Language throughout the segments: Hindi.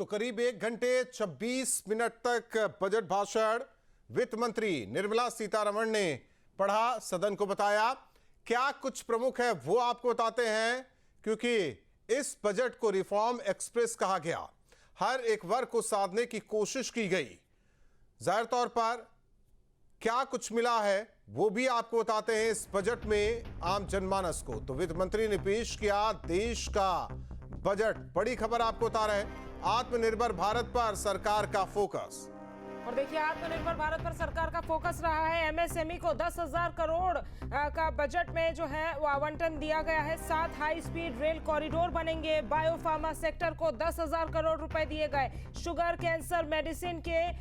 तो करीब 1 घंटे 26 मिनट तक बजट भाषण वित्त मंत्री निर्मला सीतारमण ने पढ़ा, सदन को बताया। क्या कुछ प्रमुख है वो आपको बताते हैं, क्योंकि इस बजट को रिफॉर्म एक्सप्रेस कहा गया। हर एक वर्ग को साधने की कोशिश की गई। जाहिर तौर पर क्या कुछ मिला है वो भी आपको बताते हैं इस बजट में आम जनमानस को। तो वित्त मंत्री ने पेश किया देश का बजट। बड़ी खबर आपको बता रहे हैं, आत्मनिर्भर भारत पर सरकार का फोकस। और देखिए, आत्मनिर्भर भारत पर सरकार का फोकस रहा है। एमएसएमई को 10,000 करोड़ का बजट में जो है वो आवंटन दिया गया है। 7 हाई स्पीड रेल कॉरिडोर बनेंगे। बायोफार्मा सेक्टर को 10,000 करोड़ रुपए दिए गए। शुगर, कैंसर मेडिसिन के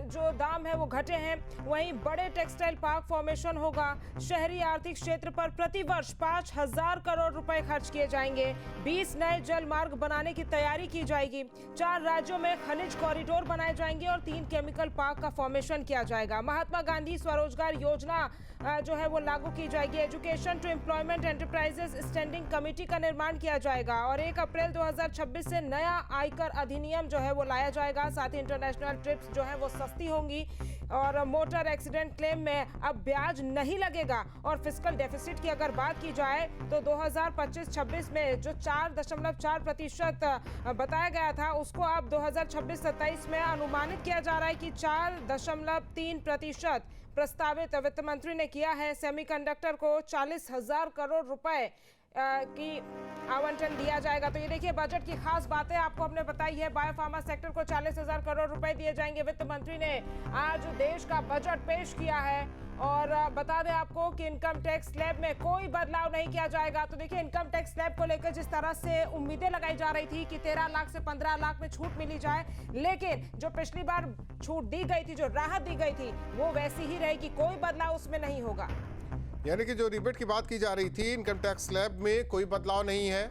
जो दाम है वो घटे हैं। वहीं बड़े टेक्सटाइल पार्क फॉर्मेशन होगा। शहरी आर्थिक क्षेत्र पर प्रतिवर्ष 5,000 करोड़ रुपए खर्च किए जाएंगे। 20 नए जल मार्ग बनाने की तैयारी की जाएगी। 4 राज्यों में खनिज कॉरिडोर बनाए जाएंगे और 3 केमिकल पार्क का फॉर्मेशन किया जाएगा। महात्मा गांधी स्वरोजगार योजना जो है वो लागू की जाएगी। Education to employment enterprises standing committee का निर्माण किया जाएगा और 1 अप्रैल 2026 से नया आयकर अधिनियम जो है वो लाया जाएगा। साथ ही इंटरनेशनल ट्रिप्स जो है वो सस्ती होंगी और मोटर एक्सीडेंट क्लेम में अब ब्याज नहीं लगेगा। और फिस्कल डेफिसिट की अगर बात की जाए तो 2025-26 में जो 4.4% बताया गया था, उसको अब 2026-27 में अनुमानित किया जा रहा है कि 4.3% प्रस्तावित वित्त मंत्री ने किया है। सेमीकंडक्टर को 40,000 करोड़ रुपए की आवंटन दिया जाएगा। तो ये देखिए, बजट की खास बातें आपको हमने बताई है। बायोफार्मा सेक्टर को 40,000 करोड़ रुपए दिए जाएंगे। वित्त मंत्री ने आज देश का बजट पेश किया है और बता दें आपको कि इनकम टैक्स स्लैब में कोई बदलाव नहीं किया जाएगा। तो देखिए, इनकम टैक्स स्लैब को लेकर जिस तरह से उम्मीदें लगाई जा रही थी कि 13 लाख से 15 लाख में छूट मिली जाए, लेकिन जो पिछली बार छूट दी गई थी, जो राहत दी गई थी, वो वैसी ही रहेगी, कोई बदलाव उसमें नहीं होगा। यानी कि जो रिबेट की बात की जा रही थी, इनकम टैक्स स्लैब में कोई बदलाव नहीं है।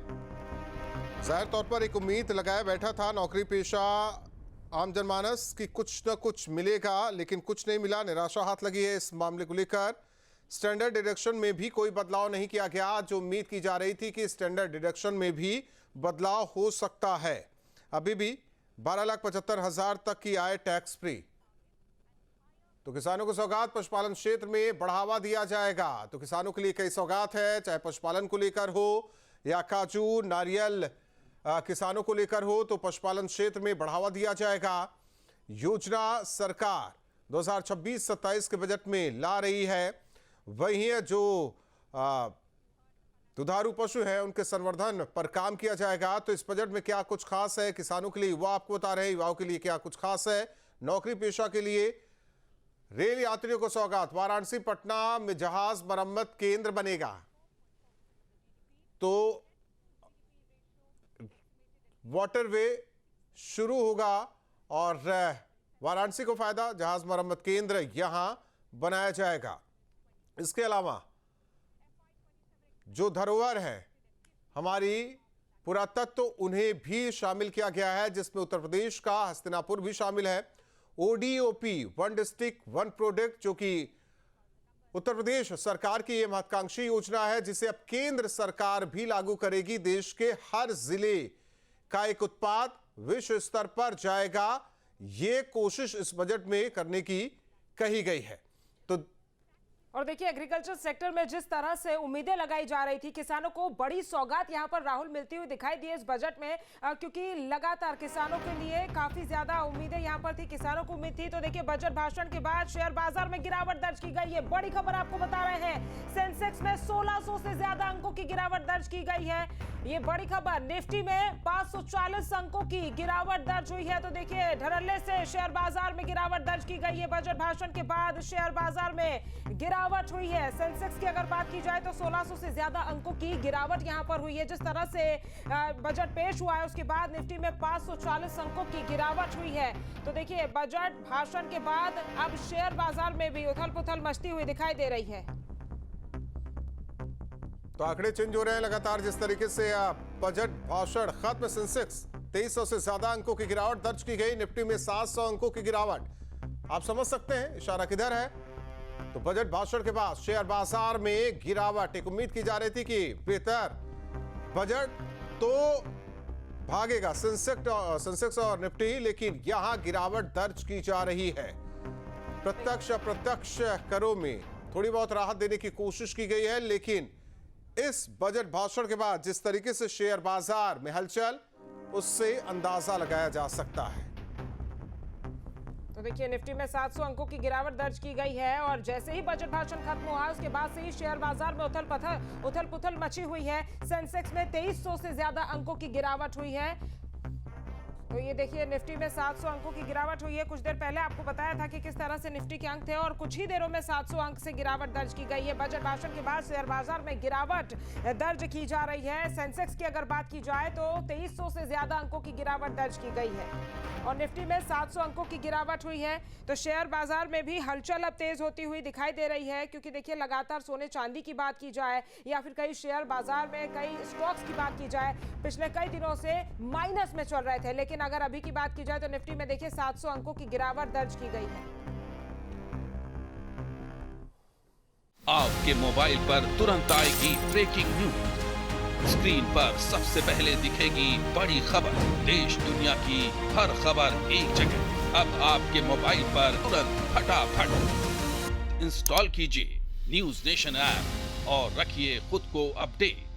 जाहिर तौर पर एक उम्मीद लगाया बैठा था नौकरी पेशा आम जनमानस की कुछ न कुछ मिलेगा, लेकिन कुछ नहीं मिला। निराशा हाथ लगी है इस मामले को लेकर। स्टैंडर्ड डिडक्शन में भी कोई बदलाव नहीं किया गया। जो उम्मीद की जा रही थी कि स्टैंडर्ड डिडक्शन में भी बदलाव हो सकता है। अभी भी 12,75,000 तक की आय टैक्स फ्री। तो किसानों को सौगात, पशुपालन क्षेत्र में बढ़ावा दिया जाएगा। तो किसानों के लिए कई सौगात है, चाहे पशुपालन को लेकर हो या काजू नारियल किसानों को लेकर हो, तो पशुपालन क्षेत्र में बढ़ावा दिया जाएगा। योजना सरकार 2026-27 के बजट में ला रही है। वही है जो दुधारू पशु हैं उनके संवर्धन पर काम किया जाएगा। तो इस बजट में क्या कुछ खास है किसानों के लिए, युवा आपको बता रहे हैं युवाओं के लिए क्या कुछ खास है। नौकरी पेशा के लिए रेल यात्रियों को सौगात। वाराणसी पटना में जहाज मरम्मत केंद्र बनेगा। तो वाटरवे शुरू होगा और वाराणसी को फायदा, जहाज मरम्मत केंद्र यहां बनाया जाएगा। इसके अलावा जो धरोहर है हमारी पुरातत्व, उन्हें भी शामिल किया गया है, जिसमें उत्तर प्रदेश का हस्तिनापुर भी शामिल है। ODOP, one district one product, जो कि उत्तर प्रदेश सरकार की यह महत्वाकांक्षी योजना है, जिसे अब केंद्र सरकार भी लागू करेगी। देश के हर जिले का एक उत्पाद विश्व स्तर पर जाएगा। यह कोशिश इस बजट में करने की कही गई है। तो और देखिए, एग्रीकल्चर सेक्टर में जिस तरह से उम्मीदें लगाई जा रही थी, किसानों को बड़ी सौगात यहां पर राहुल मिलती हुई दिखाई दी इस बजट में, क्योंकि लगातार किसानों के लिए काफी ज्यादा उम्मीदें यहां पर थी, किसानों को उम्मीद थी। तो देखिए, बजट भाषण के बाद शेयर बाजार में गिरावट दर्ज की गई है। बड़ी खबर आपको बता रहे हैं, सेंसेक्स में 1600 से ज्यादा अंकों की गिरावट दर्ज की गई है। ये बड़ी खबर। निफ्टी में 540 अंकों की गिरावट दर्ज हुई है। तो देखिए, धड़ल्ले से शेयर बाजार में गिरावट दर्ज की गई है। बजट भाषण के बाद शेयर बाजार में गिरावट हुई है। सेंसेक्स की अगर बात की जाए तो 1600 से ज्यादा अंकों की गिरावट यहां पर हुई है। जिस तरह से बजट पेश हुआ है, उसके बाद निफ्टी में 540 अंकों की गिरावट हुई है। तो देखिए, बजट भाषण के बाद अब शेयर बाजार में भी उथल पुथल मचती हुई दिखाई दे रही है। तो आंकड़े चेंज हो रहे हैं लगातार। जिस तरीके से बजट भाषण खत्म, सेंसेक्स 2300 से ज्यादा अंकों की गिरावट दर्ज की गई। निफ्टी में 700 अंकों की गिरावट। आप समझ सकते हैं इशारा किधर है। तो बजट भाषण के बाद शेयर बाजार में गिरावट। एक उम्मीद की जा रही थी कि बेहतर बजट तो भागेगा सेंसेक्स और निफ्टी, लेकिन यहां गिरावट दर्ज की जा रही है। प्रत्यक्ष अप्रत्यक्ष करों में थोड़ी बहुत राहत देने की कोशिश की गई है, लेकिन इस बजट भाषण के बाद जिस तरीके से शेयर बाजार में हलचल, उससे अंदाजा लगाया जा सकता है। तो देखिए निफ्टी में 700 अंकों की गिरावट दर्ज की गई है और जैसे ही बजट भाषण खत्म हुआ उसके बाद से ही शेयर बाजार में उथल पुथल मची हुई है। सेंसेक्स में 2300 से ज्यादा अंकों की गिरावट हुई है। तो ये देखिए निफ्टी में 700 अंकों की गिरावट हुई है। कुछ देर पहले आपको बताया था कि किस तरह से निफ्टी के अंक थे और कुछ ही देरों में 700 अंक से गिरावट दर्ज की गई है। बजट भाषण के बाद शेयर बाजार में गिरावट दर्ज की जा रही है। सेंसेक्स की अगर बात की जाए तो 2300 से ज्यादा अंकों की गिरावट दर्ज की गई है और निफ्टी में 700 अंकों की गिरावट हुई है। तो शेयर बाजार में भी हलचल अब तेज होती हुई दिखाई दे रही है, क्योंकि देखिए लगातार सोने चांदी की बात की जाए या फिर कई शेयर बाजार में कई स्टॉक्स की बात की जाए, पिछले कई दिनों से माइनस में चल रहे थे, लेकिन अगर अभी की बात की जाए तो निफ्टी में देखिए 700 अंकों की गिरावट दर्ज की गई है। आपके मोबाइल पर तुरंत आएगी ब्रेकिंग न्यूज, स्क्रीन पर सबसे पहले दिखेगी बड़ी खबर, देश दुनिया की हर खबर एक जगह। अब आपके मोबाइल पर तुरंत फटाफट इंस्टॉल कीजिए न्यूज नेशन ऐप और रखिए खुद को अपडेट।